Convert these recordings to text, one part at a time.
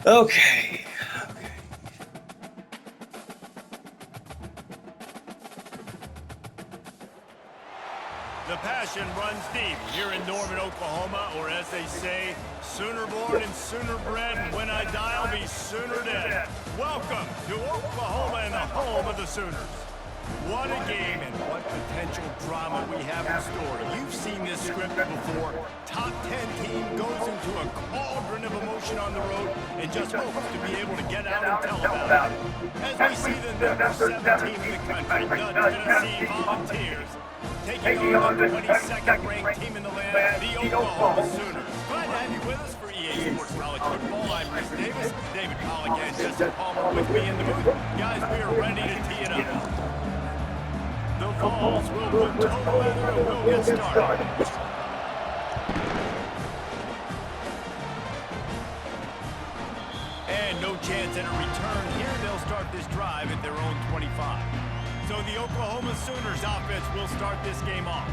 Okay. The passion runs deep here in Norman, Oklahoma, or as they say, sooner born and sooner bred, and when I die, I'll be sooner dead. Welcome to Oklahoma and the home of the Sooners. What a game and what potential drama we have in store. You've seen this script before. Top 10 team goes into a cauldron of emotion on the road and just hopes to be able to get out and tell about it. As we see the number 7 team in the country, the Tennessee Volunteers, taking on the 22nd ranked team in the land, the Oklahoma Sooners. Glad to have you with us for EA Sports College Football. I'm Chris Davis, David Pollock and Jesse Palmer with me in the booth. Guys, we are ready to tee it up. The Vols will put total weather and we'll get started. And no chance at a return here. They'll start this drive at their own 25. So the Oklahoma Sooners offense will start this game off.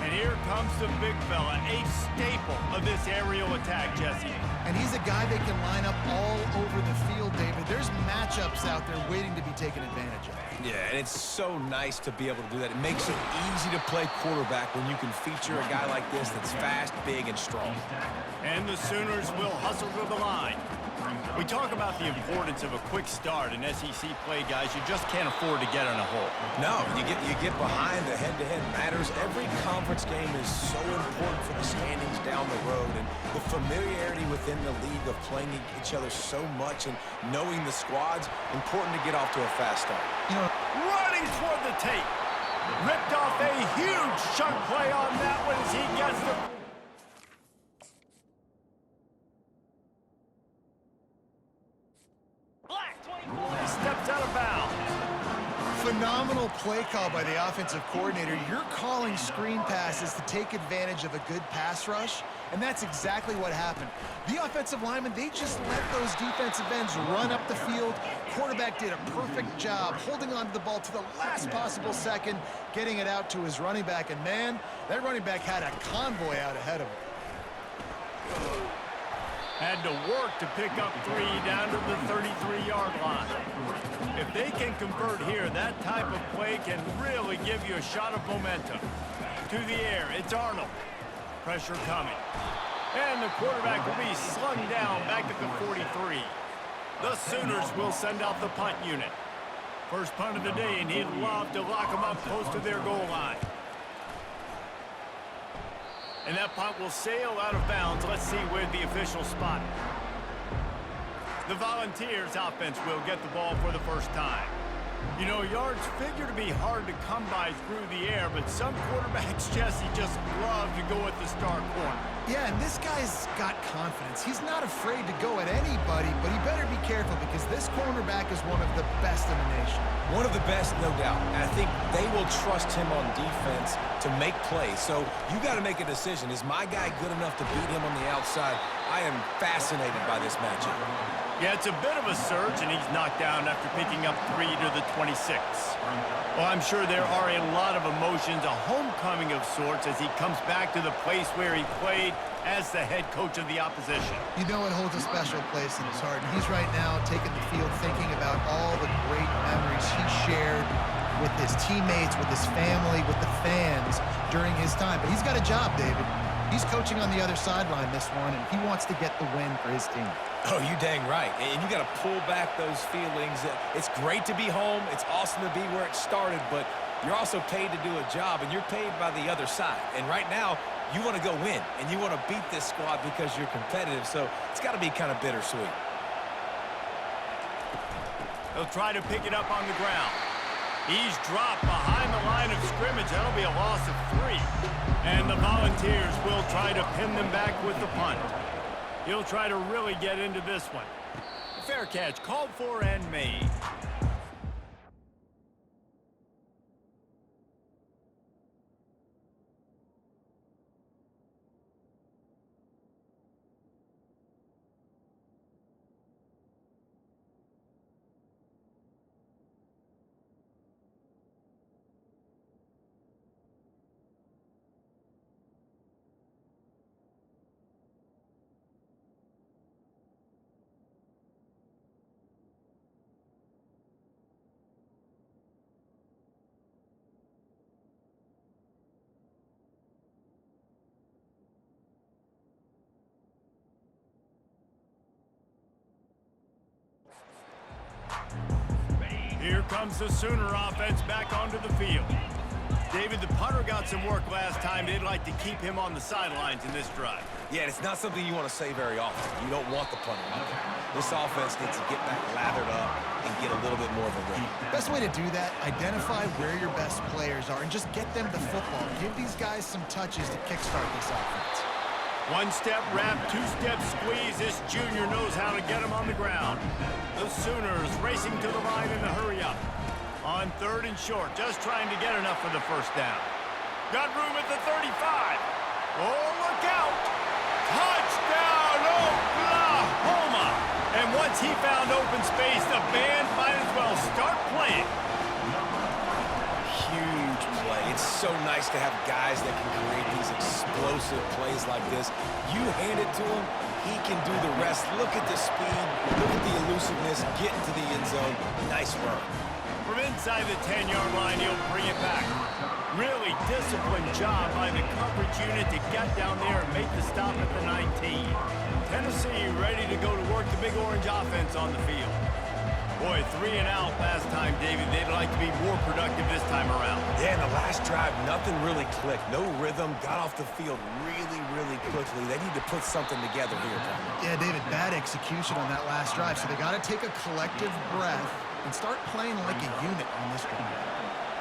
And here comes the big fella, a staple of this aerial attack, Jesse. And he's a guy that can line up all over the field, David. There's matchups out there waiting to be taken advantage of. Yeah, and it's so nice to be able to do that. It makes it easy to play quarterback when you can feature a guy like this that's fast, big, and strong. And the Sooners will hustle to the line. We talk about the importance of a quick start in SEC play, guys. You just can't afford to get in a hole. No, you get behind. The head-to-head matters. Every conference game is so important for the standings down the road, and the familiarity within the league of playing each other so much and knowing the squads, important to get off to a fast start. You know, Running toward the tape. Ripped off a huge chunk play on that one as he gets the... He steps out of bounds. phenomenal play call by the offensive coordinator. You're calling screen passes to take advantage of a good pass rush, and that's exactly what happened. The offensive linemen, they just let those defensive ends run up the field. Quarterback did a perfect job holding on to the ball to the last possible second, getting it out to his running back, and man, that running back had a convoy out ahead of him. Had to work to pick up 3 down to the 33-yard line. If they can convert here, that type of play can really give you a shot of momentum. To the air, it's Arnold. Pressure coming. And the quarterback will be slung down back at the 43. The Sooners will send out the punt unit. First punt of the day, and he'd love to lock them up close to their goal line. And that punt will sail out of bounds. Let's see where the official spot it. The Volunteers offense will get the ball for the first time. You know, yards figure to be hard to come by through the air, but some quarterbacks, Jesse, just love to go at the star corner. Yeah, and this guy's got confidence. He's not afraid to go at anybody, but he better be careful because this cornerback is one of the best in the nation. One of the best, no doubt. And I think they will trust him on defense to make plays. So you got to make a decision. Is my guy good enough to beat him on the outside? I am fascinated by this matchup. Yeah, it's a bit of a surge, and he's knocked down after picking up 3 to the 26. Well, I'm sure there are a lot of emotions, a homecoming of sorts, as he comes back to the place where he played as the head coach of the opposition. You know it holds a special place in his heart, and he's right now taking the field thinking about all the great memories he shared with his teammates, with his family, with the fans during his time. But he's got a job, David. He's coaching on the other sideline this one, and he wants to get the win for his team. Oh, you dang right. And you got to pull back those feelings. It's great to be home. It's awesome to be where it started, but you're also paid to do a job, and you're paid by the other side. And right now, you want to go win, and you want to beat this squad because you're competitive, so it's got to be kind of bittersweet. They'll try to pick it up on the ground. He's dropped behind the line of scrimmage. That'll be a loss of 3. And the Volunteers will try to pin them back with the punt. He'll try to really get into this one. Fair catch, called for and made. comes the Sooner offense back onto the field. David, the punter got some work last time. They'd like to keep him on the sidelines in this drive. Yeah, it's not something you want to say very often. You don't want the punter out there. This offense needs to get back lathered up and get a little bit more of a rhythm. Best way to do that, identify where your best players are and just get them the football. Give these guys some touches to kickstart this offense. One-step wrap, two-step squeeze. This junior knows how to get him on the ground. The Sooners racing to the line in the hurry-up. On 3rd and short, just trying to get enough for the first down. Got room at the 35. Oh, look out! Touchdown, Oklahoma! And once he found open space, the band might as well start playing. Huge play. It's so nice to have guys that can create these explosive plays like this. You hand it to him, he can do the rest. Look at the speed, look at the elusiveness, get into the end zone. Nice run. From inside the 10-yard line, he'll bring it back. Really disciplined job by the coverage unit to get down there and make the stop at the 19. Tennessee ready to go to work the Big Orange offense on the field. Boy, 3 and out last time, David. They'd like to be more productive this time around. Yeah, in the last drive, nothing really clicked. No rhythm, got off the field really, really quickly. They need to put something together here, Palmer. Yeah, David, bad execution on that last drive, so they got to take a collective breath and start playing like a unit on this drive.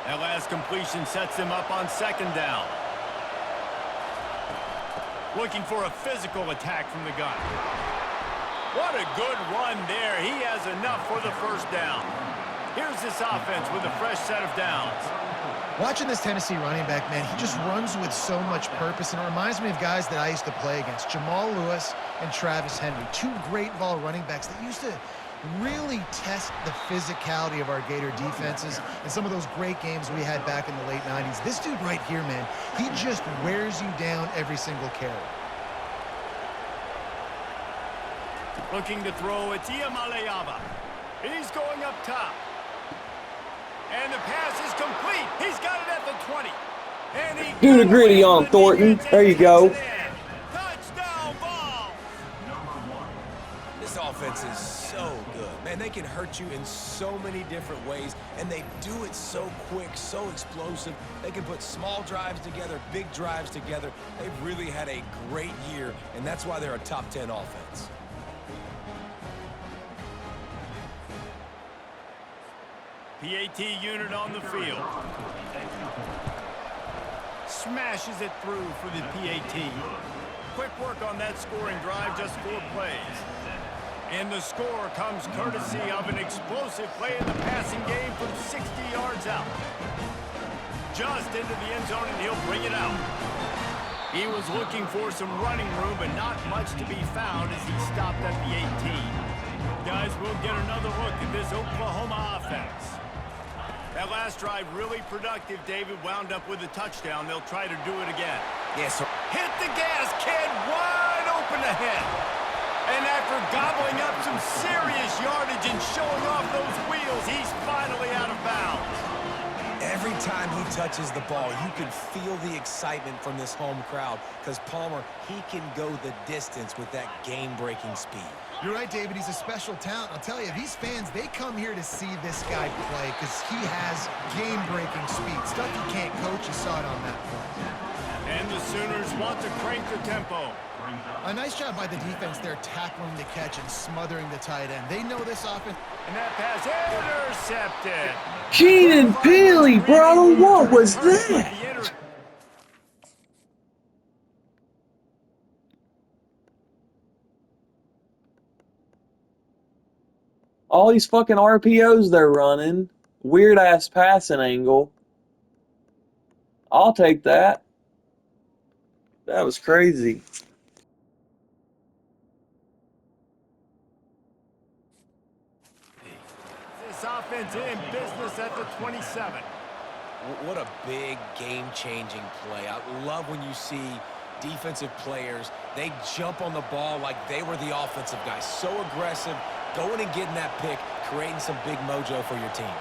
That last completion sets them up on 2nd down. Looking for a physical attack from the gun. What a good run there. He has enough for the first down. Here's this offense with a fresh set of downs. Watching this Tennessee running back, man, he just runs with so much purpose, and it reminds me of guys that I used to play against, Jamal Lewis and Travis Henry, 2 great ball running backs that used to really test the physicality of our Gator defenses and some of those great games we had back in the late 90s. This dude right here, man, he just wears you down every single carry. Looking to throw, it's Iamaleava. He's going up top. And the pass is complete. He's got it at the 20. And he do the gritty on Thornton. There you go. Touchdown ball. This offense is so good. Man, they can hurt you in so many different ways, and they do it so quick, so explosive. They can put small drives together, big drives together. They've really had a great year, and that's why they're a top 10 offense. PAT unit on the field. Smashes it through for the PAT. Quick work on that scoring drive, just 4 plays. And the score comes courtesy of an explosive play in the passing game from 60 yards out. Just into the end zone, and he'll bring it out. He was looking for some running room, but not much to be found as he stopped at the 18. Guys, we'll get another look at this Oklahoma offense. That last drive really productive. David wound up with a touchdown. They'll try to do it again. Yes, sir. Hit the gas, kid. Wide open ahead. And after gobbling up some serious yardage and showing off those wheels, he's finally out of bounds. Every time he touches the ball, you can feel the excitement from this home crowd because Palmer, he can go the distance with that game-breaking speed. You're right, David. He's a special talent. I'll tell you, these fans, they come here to see this guy play because he has game-breaking speed. Stuff you can't coach. You saw it on that play. And the Sooners want to crank the tempo. A nice job by the defense there tackling the catch and smothering the tight end. They know this offense. And that pass intercepted. Keenan Pili, bro, what was that? All these fucking RPOs they're running. Weird-ass passing angle. I'll take that. That was crazy. This offense in business at the 27. What a big game-changing play. I love when you see defensive players, they jump on the ball like they were the offensive guys. So aggressive, going and getting that pick, creating some big mojo for your team.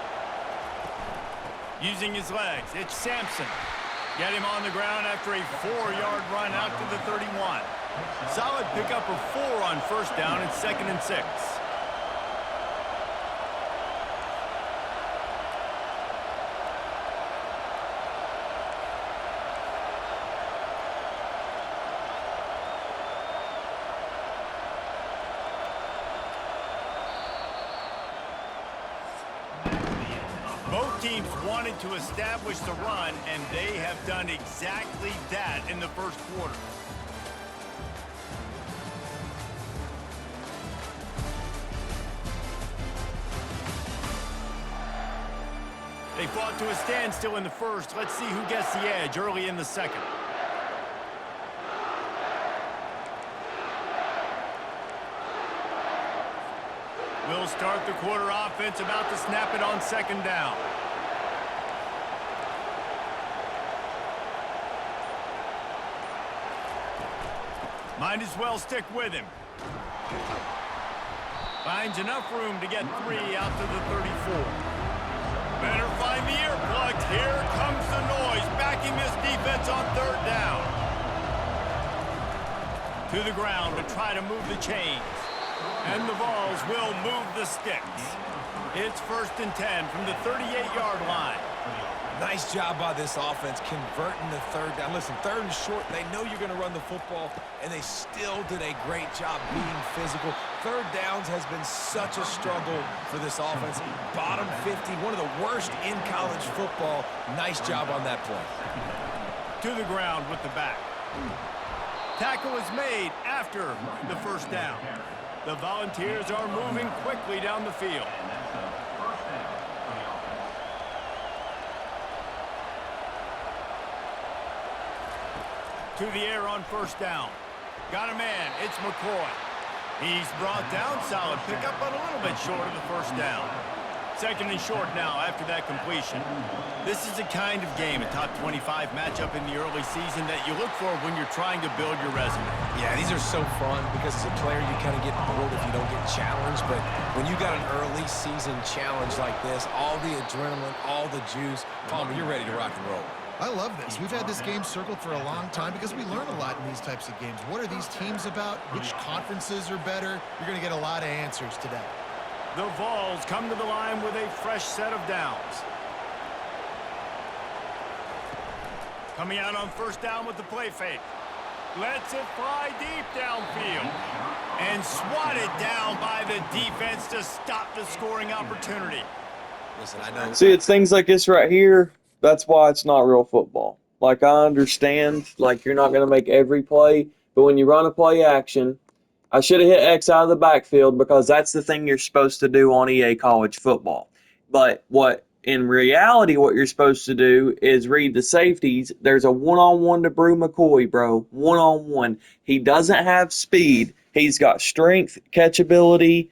Using his legs, it's Sampson. Get him on the ground after a 4-yard run out to the 31. Solid pickup of 4 on first down and 2nd and 6. Both teams wanted to establish the run, and they have done exactly that in the first quarter. They fought to a standstill in the first. Let's see who gets the edge early in the second. We'll start the quarter offense, about to snap it on second down. Might as well stick with him. Finds enough room to get 3 out to the 34. Better find the earplugs. Here comes the noise, backing this defense on third down. To the ground to try to move the chains. And the Vols will move the sticks. It's 1st and 10 from the 38-yard line. Nice job by this offense converting the third down. Listen, 3rd and short, they know you're going to run the football, and they still did a great job being physical. 3rd downs has been such a struggle for this offense. Bottom 50, one of the worst in college football. Nice job on that play. To the ground with the back. Tackle is made after the first down. The Volunteers are moving quickly down the field. To the air on first down. Got a man. It's McCoy. He's brought down. Solid pickup, but a little bit short of the first down. 2nd and short now after that completion. This is the kind of game, a top 25 matchup in the early season, that you look for when you're trying to build your resume. Yeah, these are so fun because as a player, you kind of get bored if you don't get challenged. But when you got an early season challenge like this, all the adrenaline, all the juice, Palmer, you're ready to rock and roll. I love this. We've had this game circled for a long time because we learn a lot in these types of games. What are these teams about? Which conferences are better? You're going to get a lot of answers today. The Vols come to the line with a fresh set of downs. Coming out on first down with the play fake. Lets it fly deep downfield. And swatted down by the defense to stop the scoring opportunity. Listen, I know. See, it's things like this right here. That's why it's not real football. Like, I understand, like, you're not going to make every play, but when you run a play action, I should have hit X out of the backfield because that's the thing you're supposed to do on EA College Football. But in reality, what you're supposed to do is read the safeties. There's a one-on-one to Brew McCoy, bro. One-on-one. He doesn't have speed. He's got strength, catchability,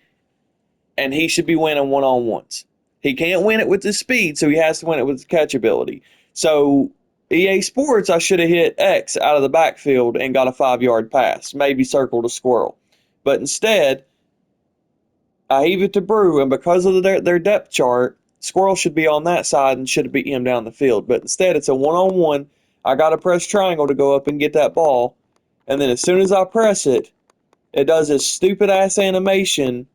and he should be winning one-on-ones. He can't win it with the speed, so he has to win it with the catchability. So EA Sports, I should have hit X out of the backfield and got a 5-yard pass, maybe circled a squirrel. But instead, I heave it to Brew, and because of their depth chart, squirrel should be on that side and should have beat him down the field. But instead, it's a one-on-one. I got to press triangle to go up and get that ball. And then as soon as I press it, it does this stupid-ass animation,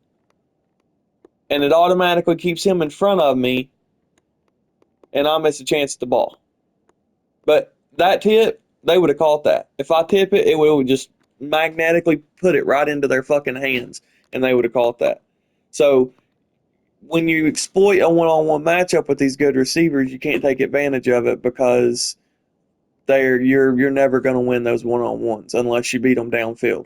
and it automatically keeps him in front of me, and I miss a chance at the ball. But that tip, they would have caught that. If I tip it, it would just magnetically put it right into their fucking hands, and they would have caught that. So when you exploit a one-on-one matchup with these good receivers, you can't take advantage of it because you're never going to win those one-on-ones unless you beat them downfield.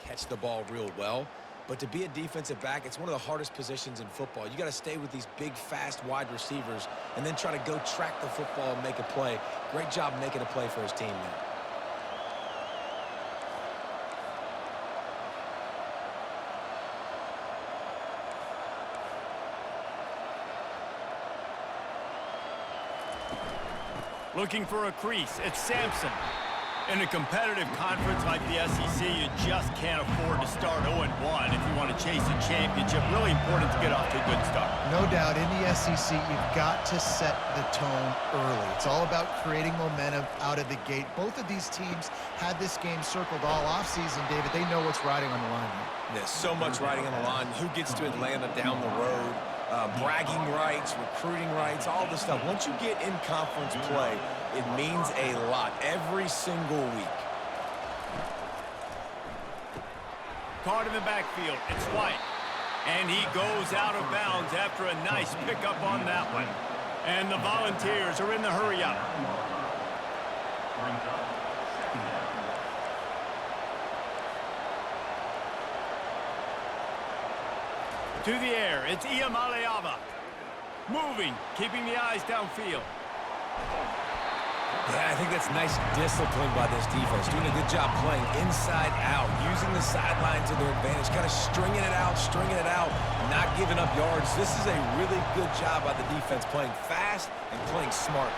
Catch the ball real well. But to be a defensive back, it's one of the hardest positions in football. You got to stay with these big, fast wide receivers and then try to go track the football and make a play. Great job making a play for his team there. Looking for a crease. It's Sampson. In a competitive conference like the SEC, you just can't afford to start 0-1 if you want to chase a championship. Really important to get off to a good start. No doubt, in the SEC, you've got to set the tone early. It's all about creating momentum out of the gate. Both of these teams had this game circled all offseason, David. They know what's riding on the line here. There's so much riding on the line. Who gets to Atlanta down the road? Bragging rights, recruiting rights, all this stuff. Once you get in conference play, it means a lot every single week. caught in the backfield. It's White. And he goes out of bounds after a nice pickup on that one. And the Volunteers are in the hurry-up. To the air, it's Iamaleava. Moving, keeping the eyes downfield. Yeah, I think that's nice discipline by this defense. Doing a good job playing inside out, using the sideline to their advantage, kind of stringing it out, not giving up yards. This is a really good job by the defense, playing fast and playing smart.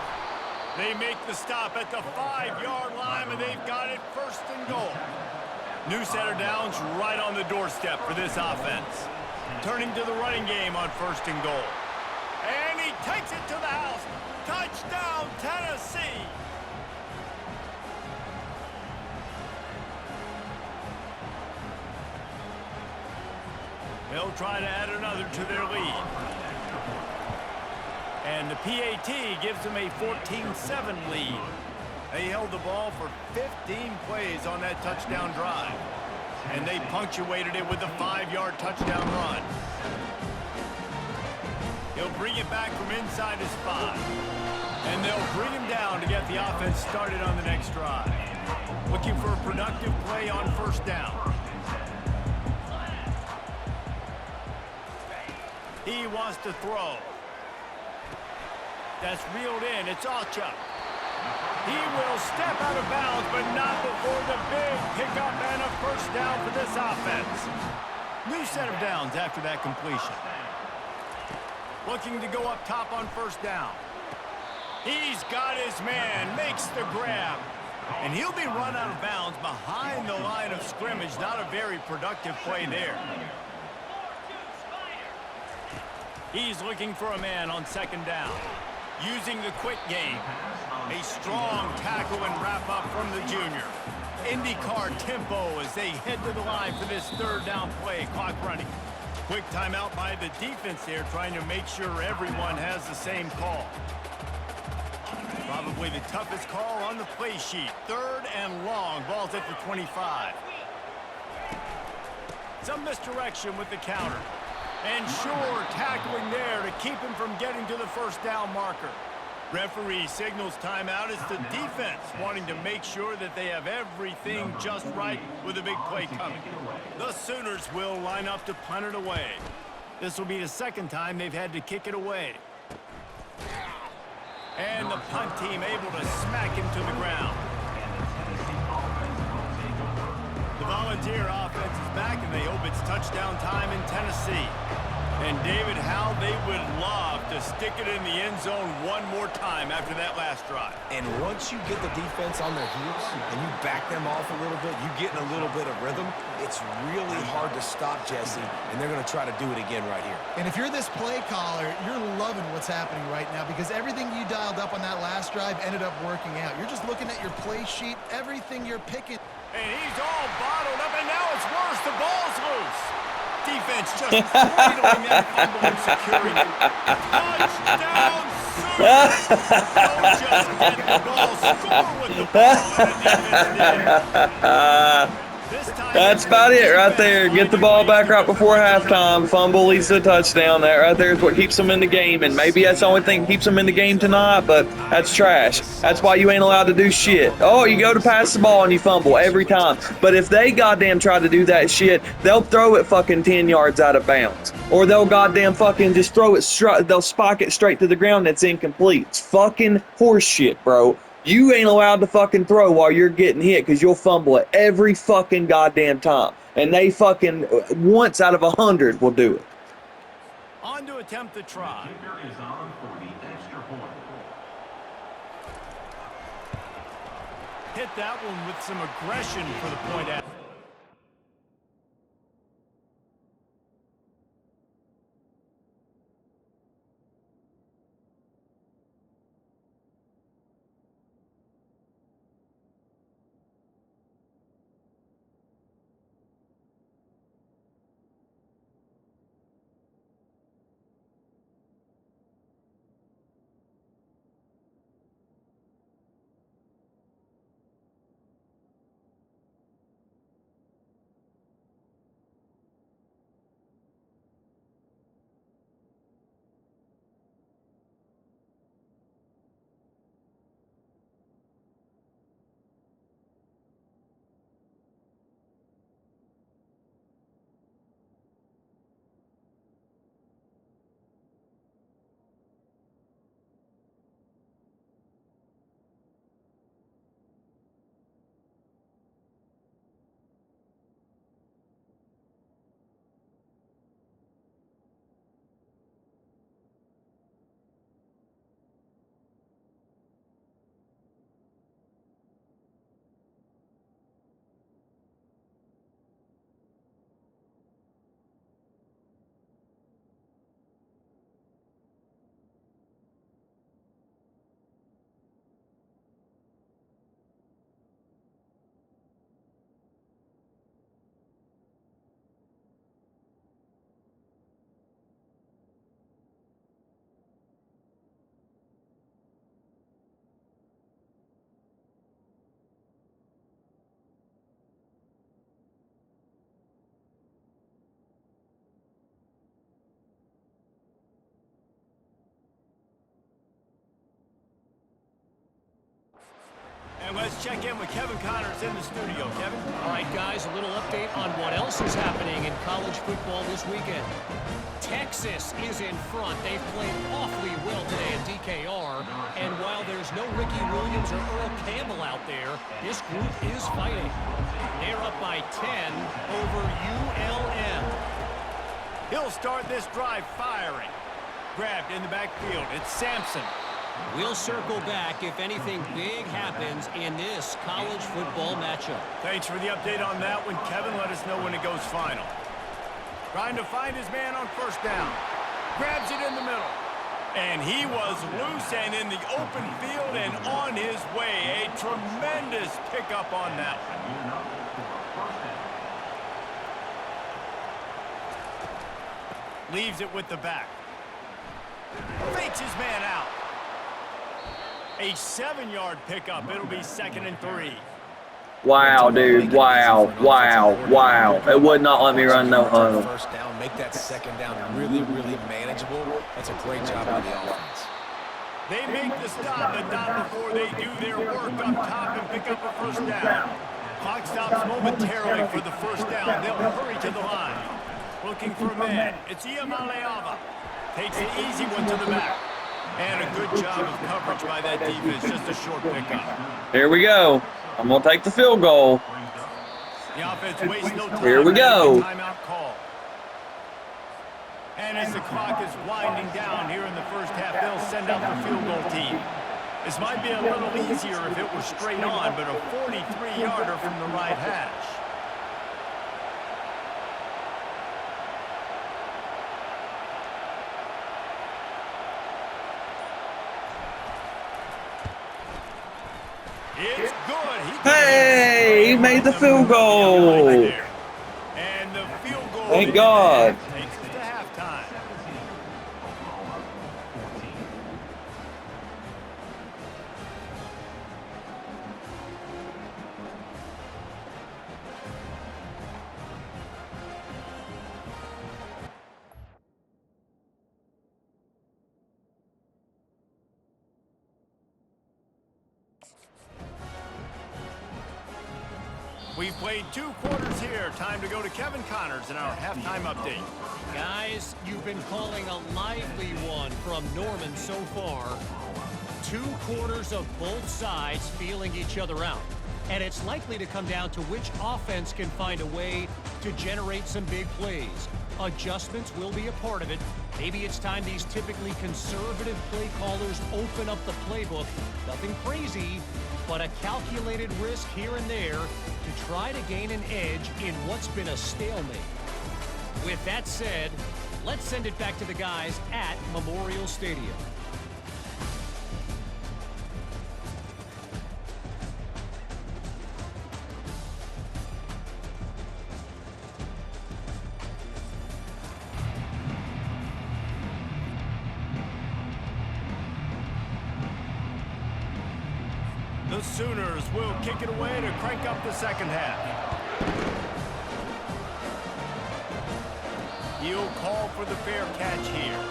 They make the stop at the 5-yard line, and they've got it 1st and goal. New set of downs right on the doorstep for this offense. Turning to the running game on 1st and goal. And he takes it to the house. Touchdown, Tennessee! They'll try to add another to their lead. And the PAT gives them a 14-7 lead. They held the ball for 15 plays on that touchdown drive. And they punctuated it with a 5-yard touchdown run. He'll bring it back from inside his 5. And they'll bring him down to get the offense started on the next drive. Looking for a productive play on 1st down. He wants to throw. That's reeled in. It's Alchuk. He will step out of bounds, but not before the big pickup and a 1st down for this offense. New set of downs after that completion. Looking to go up top on 1st down. He's got his man, makes the grab. And he'll be run out of bounds behind the line of scrimmage. Not a very productive play there. He's looking for a man on 2nd down. Using the quick game. A strong tackle and wrap-up from the junior. IndyCar tempo as they head to the line for this 3rd down play. Clock running. Quick timeout by the defense there, trying to make sure everyone has the same call. Probably the toughest call on the play sheet. 3rd and long. Ball's at the 25. Some misdirection with the counter. And sure, tackling there to keep him from getting to the 1st down marker. Referee signals timeout as the defense wanting to make sure that they have everything just right with a big play coming. The Sooners will line up to punt it away. This will be the 2nd time they've had to kick it away. And the punt team able to smack him to the ground. The Volunteer offense is back, and they hope it's touchdown time in Tennessee. And David, how they would love to stick it in the end zone one more time after that last drive. And once you get the defense on their heels and you back them off a little bit, you get in a little bit of rhythm, it's really hard to stop, Jesse, and they're going to try to do it again right here. And if you're this play caller, you're loving what's happening right now because everything you dialed up on that last drive ended up working out. You're just looking at your play sheet, everything you're picking. And he's all bottled up, and now it's worse. The ball's loose. Defense just cradling that fumble and securing it. Touchdown, Sooners! Don't just get the ball, score with the ball, and the defense did. That's about it right there. Get the ball back right before halftime. Fumble leads to a touchdown. That right there is what keeps them in the game. And maybe that's the only thing that keeps them in the game tonight, but that's trash. That's why you ain't allowed to do shit. Oh, you go to pass the ball and you fumble every time. But if they goddamn try to do that shit, they'll throw it fucking 10 yards out of bounds. Or they'll goddamn fucking just throw it straight. They'll spike it straight to the ground that's incomplete. It's fucking horse shit, bro. You ain't allowed to fucking throw while you're getting hit because you'll fumble it every fucking goddamn time. And they fucking, once out of 100 will do it. On to attempt the try. Hit that one with some aggression for the point out. And let's check in with Kevin Connors in the studio. Kevin? All right, guys, a little update on what else is happening in college football this weekend. Texas is in front. They've played awfully well today at DKR. And while there's no Ricky Williams or Earl Campbell out there, this group is fighting. They're up by 10 over ULM. He'll start this drive firing. Grabbed in the backfield. It's Sampson. We'll circle back if anything big happens in this college football matchup. Thanks for the update on that one, Kevin. Let us know when it goes final. Trying to find his man on first down. Grabs it in the middle. And he was loose and in the open field and on his way. A tremendous pickup on that one. Leaves it with the back. Fakes his man out. A 7-yard pickup. It'll be 2nd and 3. Wow, dude. Wow. It would not let me run no huddle. First down, make that second down really, really manageable. That's a great job by the offense. They make the stop, but not before they do their work up top and pick up a first down. Clock stops momentarily for the first down. They'll hurry to the line. Looking for a man. It's Iamaleava. Takes an easy one to the back. And a good job of coverage by that defense. Just a short pickup. Here we go. I'm going to take the field goal. The offense wastes no time. Here we go. Timeout call. And as the clock is winding down here in the first half, they'll send out the field goal team. This might be a little easier if it were straight on, but a 43-yarder from the right hash. It's good. Hey, he made the field goal. And the field goal. Thank God. Takes it to halftime. We've played 2 quarters here. Time to go to Kevin Connors in our halftime update. Guys, you've been calling a lively one from Norman so far. 2 quarters of both sides feeling each other out. And it's likely to come down to which offense can find a way to generate some big plays. Adjustments will be a part of it. Maybe it's time these typically conservative play callers open up the playbook. Nothing crazy, but a calculated risk here and there to try to gain an edge in what's been a stalemate. With that said, let's send it back to the guys at Memorial Stadium. The Sooners will kick it away to crank up the second half. He'll call for the fair catch here.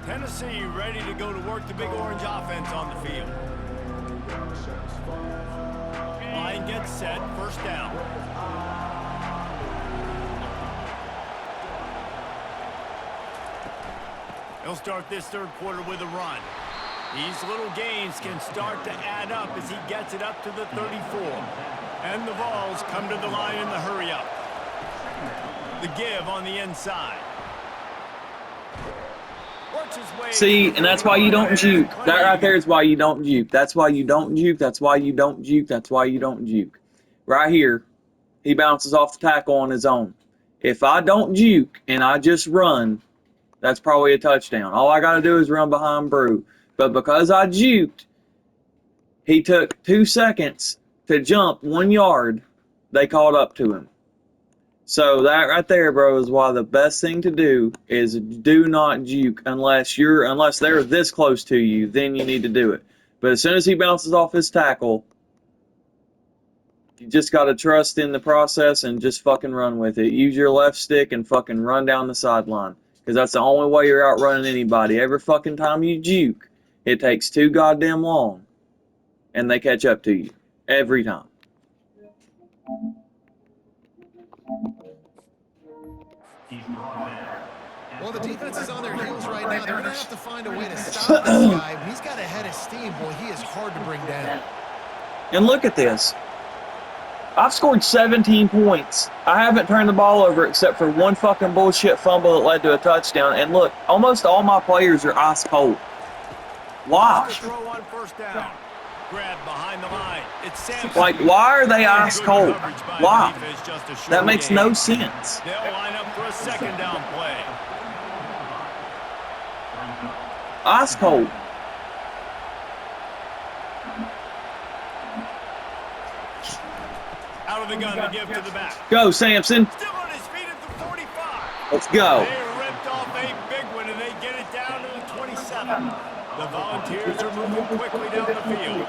Tennessee ready to go to work the Big Orange offense on the field. Line gets set, first down. They'll start this third quarter with a run. These little gains can start to add up as he gets it up to the 34. And the Vols come to the line in the hurry-up. The give on the inside. Works his way. See, and that's why you don't juke. That right there is why you don't juke. That's why you don't juke. That's why you don't juke. That's why you don't juke. Right here, he bounces off the tackle on his own. If I don't juke and I just run, that's probably a touchdown. All I got to do is run behind Brew. But because I juked, he took 2 seconds to jump 1 yard. They called up to him. So that right there, bro, is why the best thing to do is do not juke unless they're this close to you, then you need to do it. But as soon as he bounces off his tackle, you just got to trust in the process and just fucking run with it. Use your left stick and fucking run down the sideline. Because that's the only way you're outrunning anybody. Every fucking time you juke, it takes too goddamn long. And they catch up to you. Every time. Well, the defense is on their heels right now. They're going to have to find a way to stop this guy. When he's got a head of steam, boy, he is hard to bring down. And look at this. I've scored 17 points. I haven't turned the ball over except for one fucking bullshit fumble that led to a touchdown. And look, almost all my players are ice cold. Why? Throw on first down. Grab behind the line. It's Sampson. Like, why are they ice cold? Why? That makes no sense. They'll line up for a second down play. Ice cold. Out of the gun to give to the back. Go, Sampson. Still on his feet at the 45. Let's go. They ripped off a big one, and they get it down to the 27. The Volunteers are moving quickly down the field.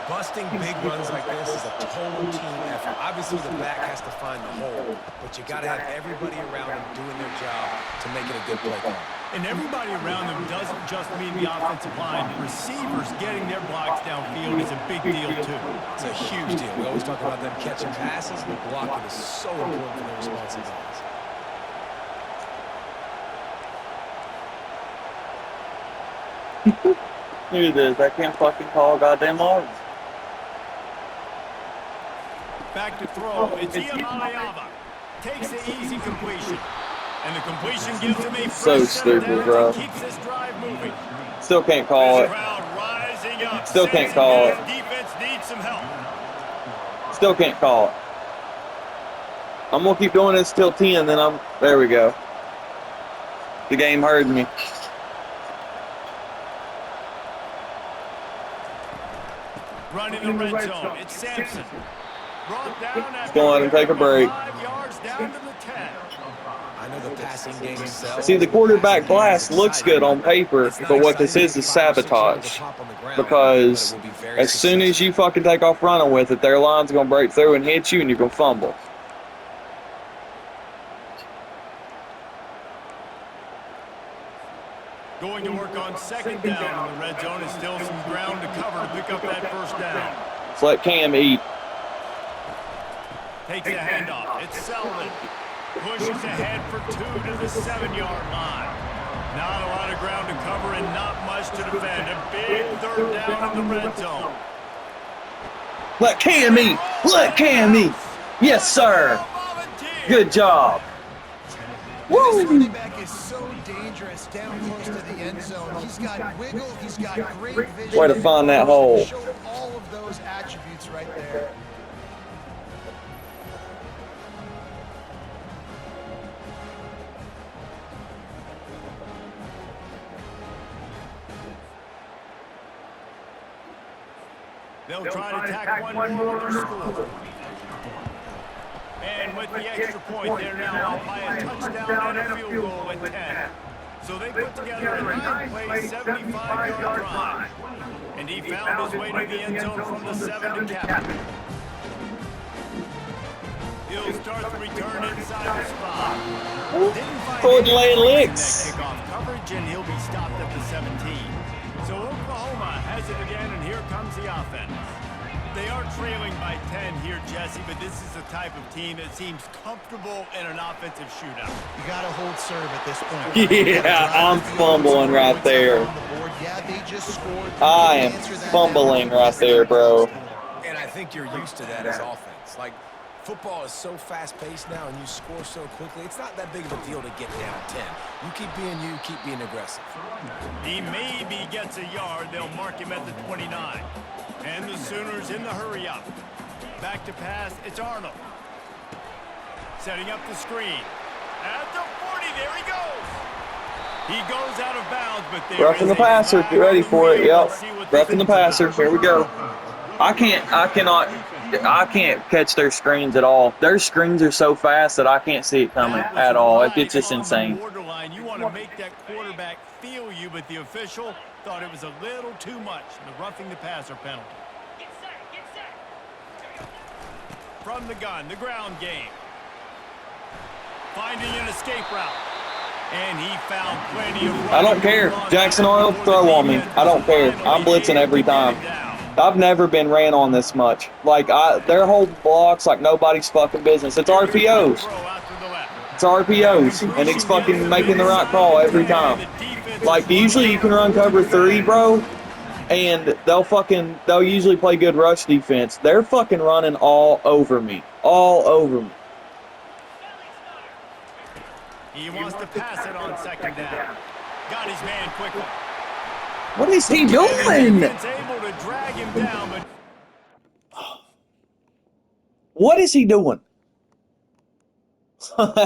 Busting big runs like this is a total team effort. Obviously, the back has to find the hole, but you got to have everybody around them doing their job to make it a good play call. And everybody around them doesn't just mean the offensive line. Receivers getting their blocks downfield is a big deal, too. It's a huge deal. We always talk about them catching passes, but blocking is so important for their responsibilities. Look at this. I can't fucking call goddamn audience. Back to throw. It's Iamaleava. Takes the easy completion. And the completion gives him a So fresh set stupid, down bro. to keeps this drive moving. Still can't call The it. crowd rising up. Still can't call it. Defense needs some help. Still can't call it. I'm going to keep doing this till 10, then there we go. The game heard me. Running the red zone. It's Sampson. Brought down Let's go ahead and take a break. 5 yards down to the 10. I know the passing game sells. See, the quarterback blast looks good on paper, but what this is sabotage. Because as soon as you fucking take off running with it, their line's going to break through and hit you, and you're going to fumble. Going to work on second down in the red zone. Is still some ground to cover to pick up that first down. Let's let Cam eat. Takes the handoff. It's Selman. Pushes ahead for 2 to the 7-yard line. Not a lot of ground to cover and not much to defend. A big third down in the red zone. Let Cam eat. Let Cam eat. Yes, sir. Good job. This Woo! running back is so dangerous down close to the end zone. He's got wiggle. He's got great vision. Way to find that hole. Showed all of those attributes right there. They'll try to tack one more to score. And with the extra point, they're now up by a touchdown and a field goal at 10. So they put together a 9-play, 75-yard drive. And he found his way to the end zone from the 7 to captain. He'll start the return inside the spot. Didn't find Gordon any laying place in licks. that kickoff coverage, and he'll be stopped at the 17. So Oklahoma has it again, and here comes the offense. They are trailing by 10 here, Jesse, but this is the type of team that seems comfortable in an offensive shootout. You got to hold serve at this point. Right? Yeah, I'm fumbling right there. Yeah, they just scored. I am fumbling right there, bro. And I think you're used to that as offense. Like, football is so fast-paced now, and you score so quickly, it's not that big of a deal to get down 10. You, keep being aggressive. He maybe gets a yard. They'll mark him at the 29. And the Sooners in the hurry up. Back to pass, it's Arnold. Setting up the screen. At the 40, there he goes. He goes out of bounds, but there Roughing the passer, get ready for it, yep. Roughing the passer, here we go. I can't catch their screens at all. Their screens are so fast that I can't see it coming at all. It's just insane. Borderline. You want to make that quarterback feel you, but the official thought it was a little too much. The roughing the passer penalty. Get set. From the gun, the ground game. Finding an escape route. And he found plenty of. I don't care. Jackson Oil, throw on me. I don't care. I'm blitzing every time. I've never been ran on this much. Like, they're holding blocks like nobody's fucking business. It's RPOs. It's RPOs. And it's fucking making the right call every time. Like, usually you can run cover 3, bro, and they'll usually play good rush defense. They're fucking running all over me. All over me. He wants to pass it on second down. Got his man quickly. What is he doing? Able to drag him down, but what is he doing? Look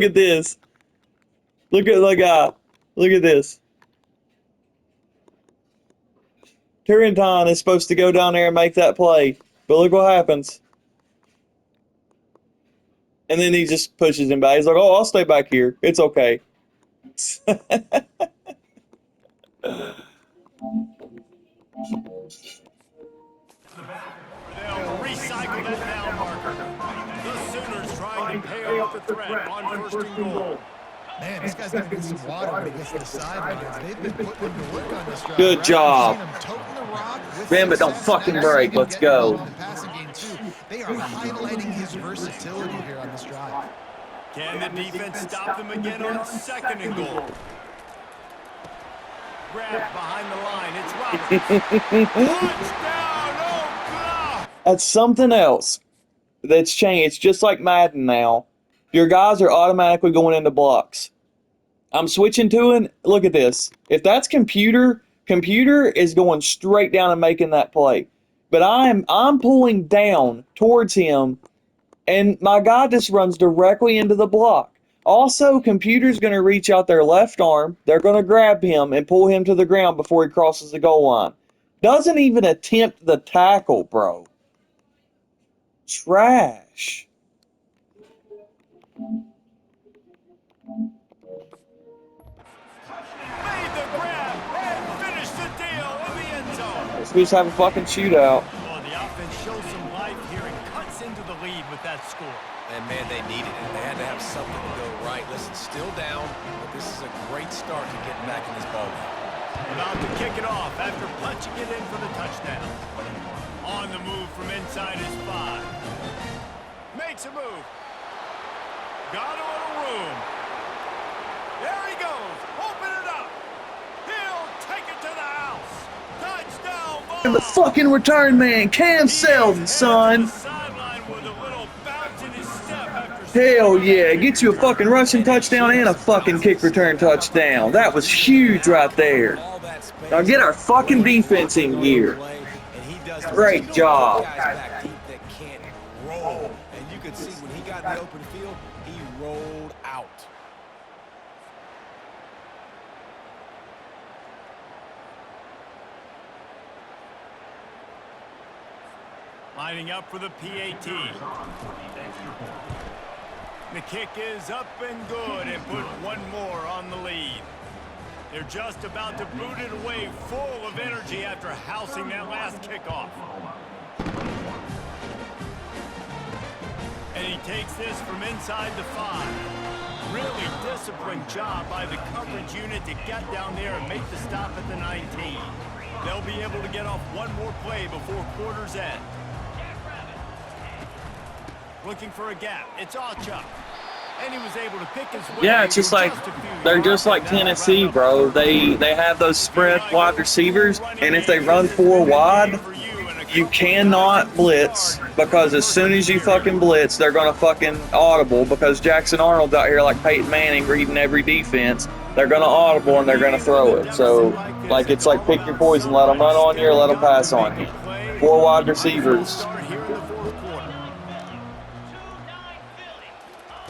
at this. Look at this. Turrentine is supposed to go down there and make that play, but look what happens. And then he just pushes him back. He's like, "Oh, I'll stay back here. It's okay." they'll recycle that down marker. The Sooners trying to pay off the threat on first and goal. Man, this guy's got to get some water when he gets to the sidelines. They've been putting him to work on this drive. Good job. Man, but don't fucking break. Let's go. They are highlighting his versatility here on this drive. Can the defense stop them again on second and goal? Grab behind the line. It's Robinson. Touchdown, Oklahoma! That's something else that's changed. It's just like Madden now. Your guys are automatically going into blocks. I'm switching to it. Look at this. If that's computer is going straight down and making that play. But I'm pulling down towards him, and my guy just runs directly into the block. Also, computer's going to reach out their left arm. They're going to grab him and pull him to the ground before he crosses the goal line. Doesn't even attempt the tackle, bro. Trash. Made the grab and finished the deal in the end zone. Let's just have a fucking shootout. Well, the offense shows some life here and cuts into the lead with that score. And, man, they needed it. They had to have something to go right. Listen, still down, but this is a great start to getting back in this ball game. About to kick it off after punching it in for the touchdown. On the move from inside his 5. Makes a move. Got a little room. There he goes. Open it up. He'll take it to the house. Touchdown ball. And the fucking return man, Cam Seldon, son. Hell yeah, get you a fucking rushing touchdown and a fucking kick return touchdown. That was huge right there. Now get our fucking defense in gear. Great job. And you could see when he got in the open field, he rolled out. Lining up for the PAT. The kick is up and good and put one more on the lead. They're just about to boot it away full of energy after housing that last kickoff. And he takes this from inside the 5. Really disciplined job by the coverage unit to get down there and make the stop at the 19. They'll be able to get off one more play before quarter's end. Looking for a gap. It's Achuk. And he was able to pick his way. Yeah, it's just like they're just like Tennessee, bro. They have those spread wide receivers, and if they run 4 wide, you cannot blitz, because as soon as you fucking blitz, they're gonna fucking audible, because Jackson Arnold's out here like Peyton Manning reading every defense. They're gonna audible and they're gonna throw it. So, like, it's like pick your poison. Let them run on you or let them pass on you. 4 wide receivers.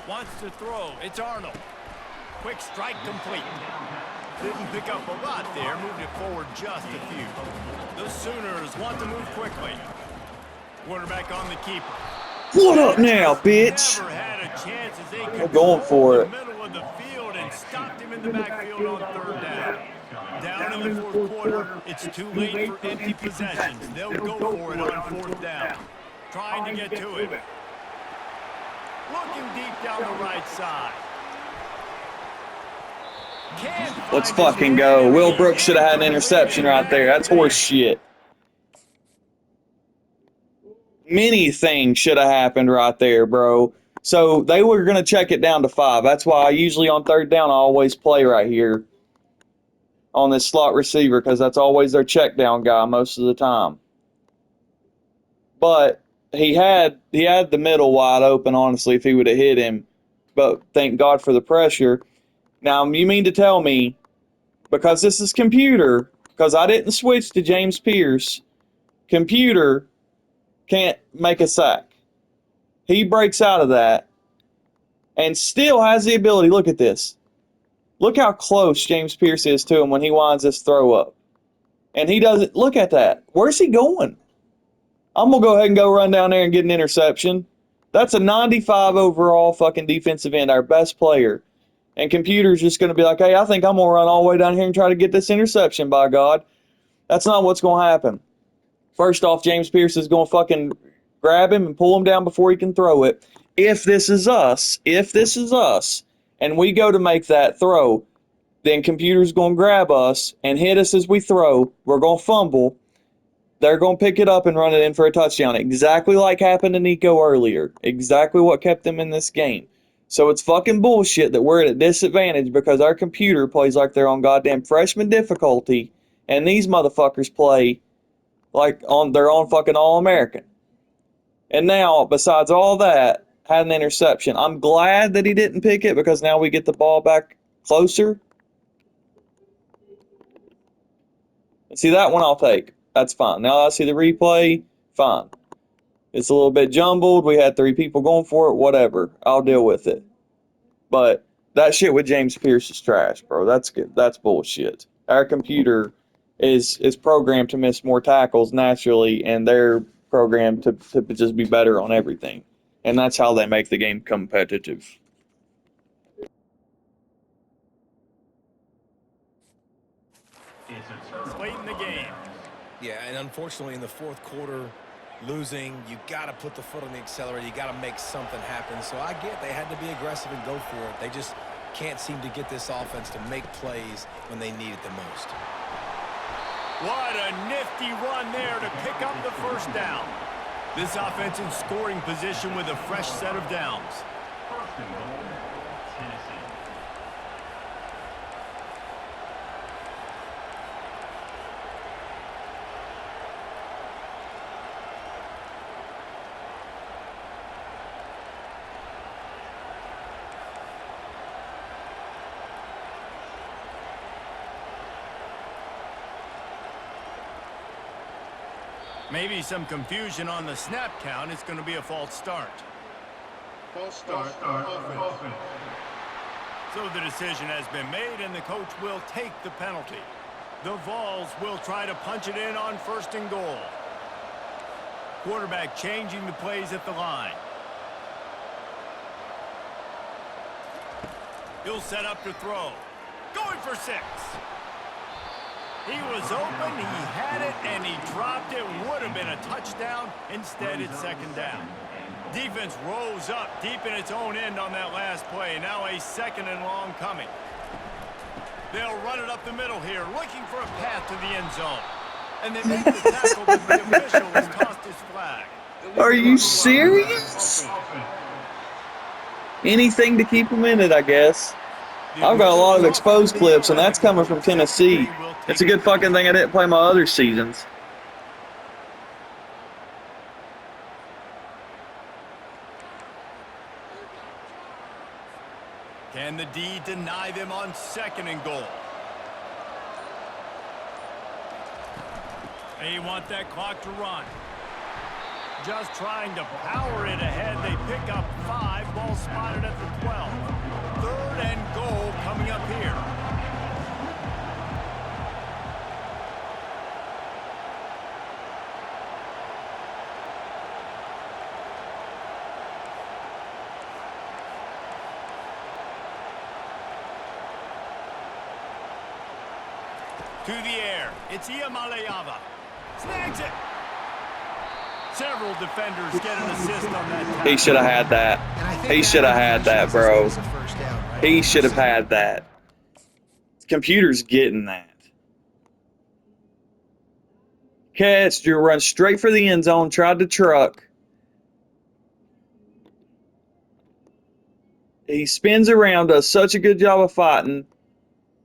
Wants to throw. It's Arnold. Quick strike complete. Didn't pick up a lot there. Moved it forward just a few. The Sooners want to move quickly. Quarterback on the keeper. What up now, bitch? Never had a chance as they They're going for it. in the middle of the field and stopped him in the backfield on 3rd down. Down in the 4th quarter, it's too late for empty possessions. They'll go for it on 4th down. Trying to get to it. Looking deep down the right side. Let's fucking go. Will Brooks should have had an interception right there. That's horse shit. Many things should have happened right there, bro. So they were going to check it down to 5. That's why I usually on 3rd down I always play right here on this slot receiver, because that's always their check down guy most of the time. But he had the middle wide open, honestly, if he would have hit him. But thank God for the pressure. Now, you mean to tell me, because this is computer, because I didn't switch to James Pierce, computer can't make a sack. He breaks out of that and still has the ability. Look at this. Look how close James Pierce is to him when he winds this throw up. And he doesn't. Look at that. Where's he going? I'm going to go ahead and go run down there and get an interception. That's a 95 overall fucking defensive end, our best player. And computer's just going to be like, hey, I think I'm going to run all the way down here and try to get this interception, by God. That's not what's going to happen. First off, James Pierce is going to fucking grab him and pull him down before he can throw it. If this is us, and we go to make that throw, then computer's going to grab us and hit us as we throw. We're going to fumble. They're going to pick it up and run it in for a touchdown. Exactly like happened to Nico earlier. Exactly what kept them in this game. So it's fucking bullshit that we're at a disadvantage because our computer plays like they're on goddamn freshman difficulty, and these motherfuckers play like they're on fucking All-American. And now, besides all that, had an interception. I'm glad that he didn't pick it because now we get the ball back closer. See, that one I'll take. That's fine. Now I see the replay, fine. It's a little bit jumbled. We had 3 people going for it. Whatever. I'll deal with it. But that shit with James Pierce is trash, bro. That's good. That's bullshit. Our computer is programmed to miss more tackles naturally, and they're programmed to just be better on everything. And that's how they make the game competitive. It's late in the game. Yeah, and unfortunately in the 4th quarter, losing, you got to put the foot on the accelerator. You got to make something happen. So I get they had to be aggressive and go for it. They just can't seem to get this offense to make plays when they need it the most. What a nifty run there to pick up the 1st down. This offense in scoring position with a fresh set of downs. Maybe some confusion on the snap count. It's going to be a false start. False start. Offense. So the decision has been made, and the coach will take the penalty. The Vols will try to punch it in on 1st and goal. Quarterback changing the plays at the line. He'll set up to throw. Going for 6. He was open, he had it, and he dropped it. Would have been a touchdown. Instead, it's 2nd down. Defense rose up deep in its own end on that last play. Now a 2nd and long coming. They'll run it up the middle here, looking for a path to the end zone. And they make the tackle, but the official has tossed his flag. Are you serious? Anything to keep them in it, I guess. I've got a lot of exposed clips, and that's coming from Tennessee. It's a good fucking thing I didn't play my other seasons. Can the D deny them on 2nd and goal? They want that clock to run. Just trying to power it ahead. They pick up 5. Ball spotted at the 12. 3rd and goal coming up here. To the air. It's Iamaleava. Snags it. Several defenders get an assist on that tackle. He should have had that. He should have had that, bro. He should have had that. Computer's getting that. Catch, Drew runs straight for the end zone, tried to truck. He spins around, does such a good job of fighting.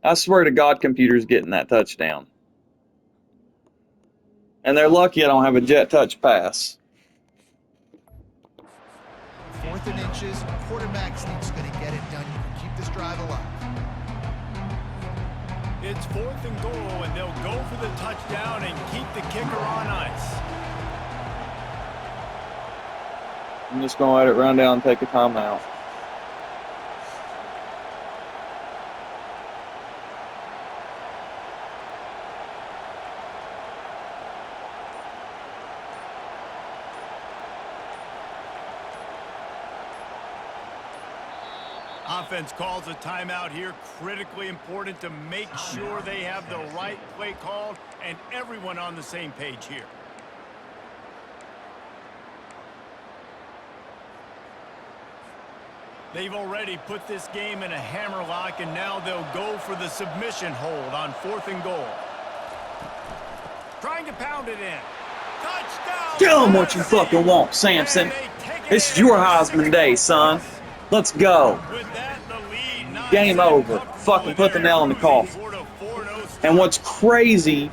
I swear to God, computer's getting that touchdown. And they're lucky I don't have a jet touch pass. 4th and inches. Quarterback sneak's going to get it done. You can keep this drive alive. It's 4th and goal, and they'll go for the touchdown and keep the kicker on ice. I'm just going to let it run down and take a timeout. Offense calls a timeout here. Critically important to make sure they have the right play called and everyone on the same page here. They've already put this game in a hammerlock, and now they'll go for the submission hold on 4th and goal. Trying to pound it in. Touchdown! Tell them what you fucking want, Samson. It's your Heisman day, son. Let's go. Game over. Fucking put the nail in the coffin. And what's crazy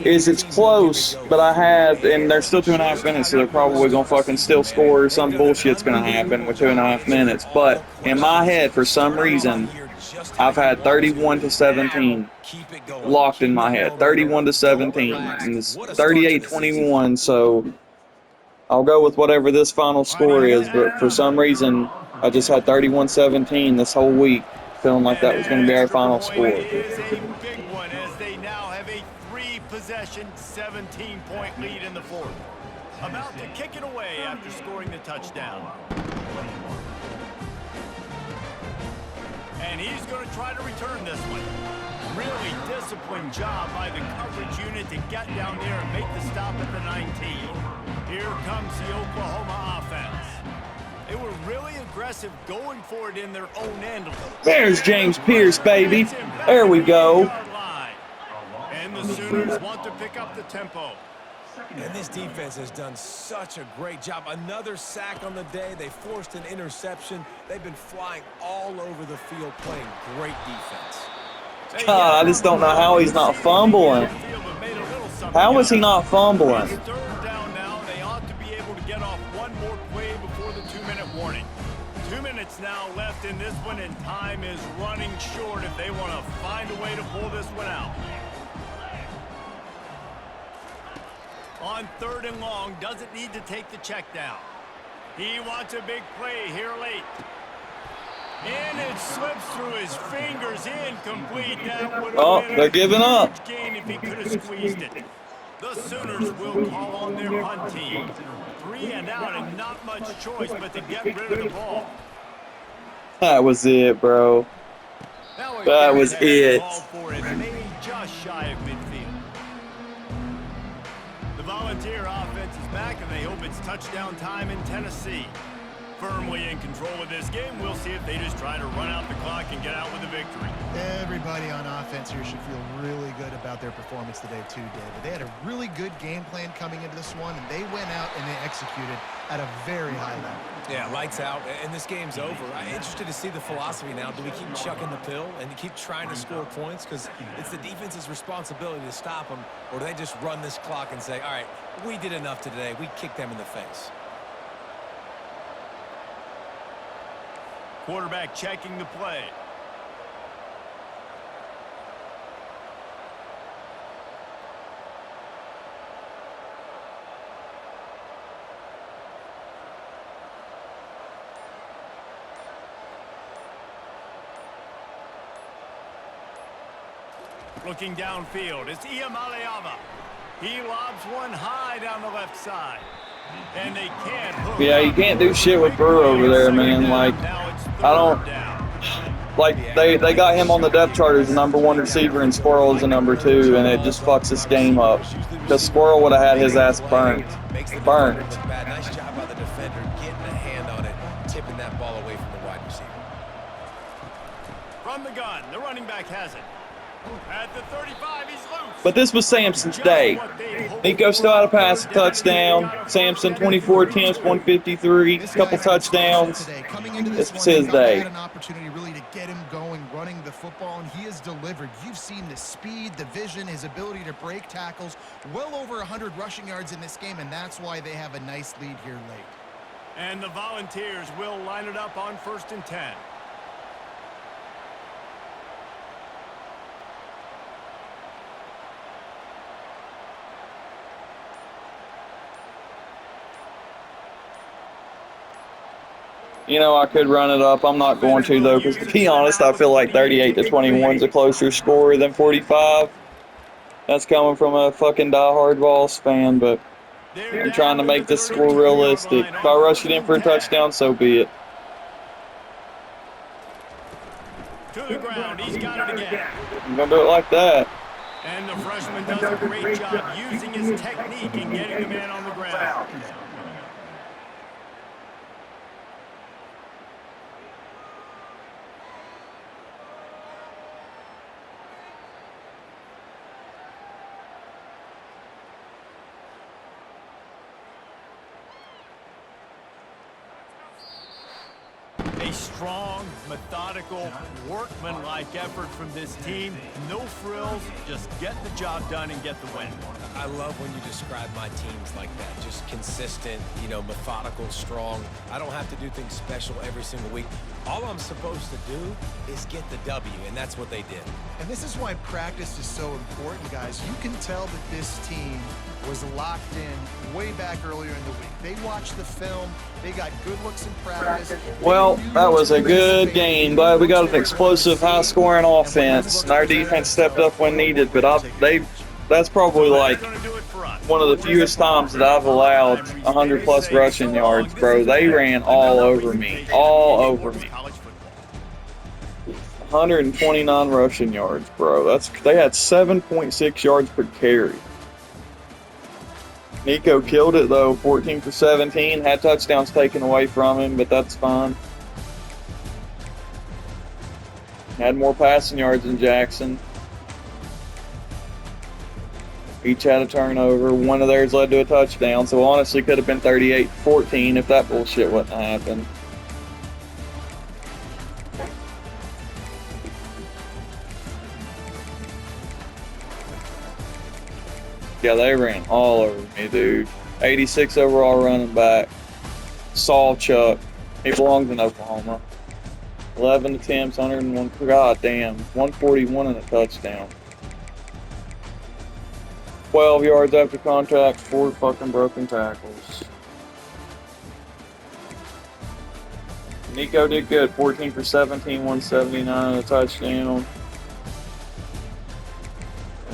is it's close, but I had, and there's still 2.5 minutes, so they're probably going to fucking still score, or some bullshit's going to happen with 2.5 minutes. But in my head, for some reason, I've had 31-17 locked in my head. 31-17. And it's 38-21, so I'll go with whatever this final score is, but for some reason, I just had 31-17 this whole week, feeling like that was going to be our final score. It is a big one as they now have a 3-possession, 17-point lead in the 4th. About to kick it away after scoring the touchdown. And he's going to try to return this one. Really disciplined job by the coverage unit to get down there and make the stop at the 19. Here comes the Oklahoma offense. They were really aggressive going for it in their own end. There's James Pierce, baby. There we go. And the Sooners want to pick up the tempo. And this defense has done such a great job. Another sack on the day. They forced an interception. They've been flying all over the field playing great defense. God, I just don't know how he's not fumbling. How is he not fumbling? Now left in this one, and time is running short if they want to find a way to pull this one out. On 3rd and long, doesn't need to take the check down. He wants a big play here late. And it slips through his fingers, incomplete. That would have been they're giving up. a huge gain if he could have squeezed it. The Sooners will call on their punt team. 3 and out, and not much choice but to get rid of the ball. That was it, bro. That was it. Just shy of midfield. The Volunteer offense is back, and they hope it's touchdown time in Tennessee. Firmly in control of this game. We'll see if they just try to run out the clock and get out with a victory. Everybody on offense here should feel really good about about their performance today too, David. They had a really good game plan coming into this one, and they went out and they executed at a very high level. Yeah, lights out, and this game's over. I'm interested to see the philosophy now. Do we keep chucking the pill and keep trying to score points? Because it's the defense's responsibility to stop them, or do they just run this clock and say, all right, we did enough today. We kicked them in the face. Quarterback checking the play. Looking downfield, it's Iamaleava. He lobs one high down the left side. And they can't hook Yeah, you can't do shit with Burrow over there, man. Like, I don't... Like, they got him on the depth chart as the #1 receiver and Squirrel as the #2, and it just fucks this game up. Because Squirrel would have had his ass burnt. Burnt. Nice job by the defender getting a hand on it, tipping that ball away from the wide receiver. From the gun, the running back has it. At the 35, he's loose. But this was Sampson's day. Nico still had a pass, a touchdown. Sampson, 24 attempts, 153, a couple touchdowns. This was his day. Had an opportunity really to get him going, running the football, and he has delivered. You've seen the speed, the vision, his ability to break tackles. Well over 100 rushing yards in this game, and that's why they have a nice lead here late. And the Volunteers will line it up on 1st and 10. You know, I could run it up. I'm not going to, though, because to be honest, I feel like 38-21 is a closer score than 45. That's coming from a fucking diehard Vols fan, but I'm trying to make this score realistic. If I rush it in for a touchdown, so be it. To the ground, he's got it again. I'm going to do it like that. And the freshman does a great job using his technique and getting the man on the ground. A strong, methodical, workman-like effort from this team. No frills, just get the job done and get the win. I love when you describe my teams like that. Just consistent, you know, methodical, strong. I don't have to do things special every single week. All I'm supposed to do is get the W, and that's what they did. And this is why practice is so important, guys. You can tell that this team was locked in way back earlier in the week. They watched the film. They got good looks in practice. Well, that was a good game. Glad we got an explosive, high-scoring offense. And our defense stepped up when needed, but that's probably like one of the fewest times that I've allowed 100-plus rushing yards, bro. They ran all over me. All over me. 129 rushing yards, bro. They had 7.6 yards per carry. Nico killed it, though. 14 for 17. Had touchdowns taken away from him, but that's fine. Had more passing yards than Jackson. Each had a turnover. One of theirs led to a touchdown, so honestly could have been 38-14 if that bullshit wouldn't have happened. Yeah, they ran all over me, dude. 86 overall running back. Saul Chuck. He belongs in Oklahoma. 11 attempts, 101. God damn. 141 and a touchdown. 12 yards after contact, 4 fucking broken tackles. Nico did good. 14 for 17, 179 and a touchdown.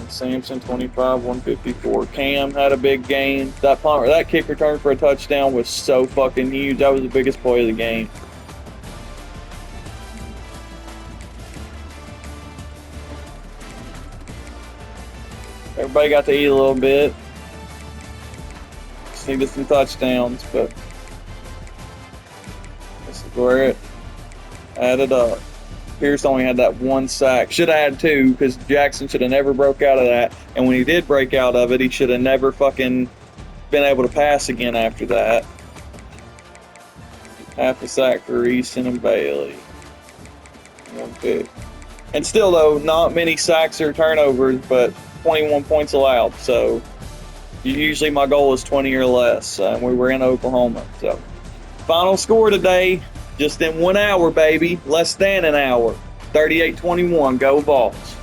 Sampson 25, 154. Cam had a big game. That kick return for a touchdown was so fucking huge. That was the biggest play of the game. Everybody got to eat a little bit. Just needed some touchdowns, but this is where it added up. Pierce only had that 1 sack. Should have had 2 because Jackson should have never broke out of that. And when he did break out of it, he should have never fucking been able to pass again after that. Half a sack for Easton and Bailey. 1 pick. And still, though, not many sacks or turnovers, but 21 points allowed. So usually my goal is 20 or less. We were in Oklahoma. So final score today, just in 1 hour, baby. Less than an hour. 38-21. Go Vols.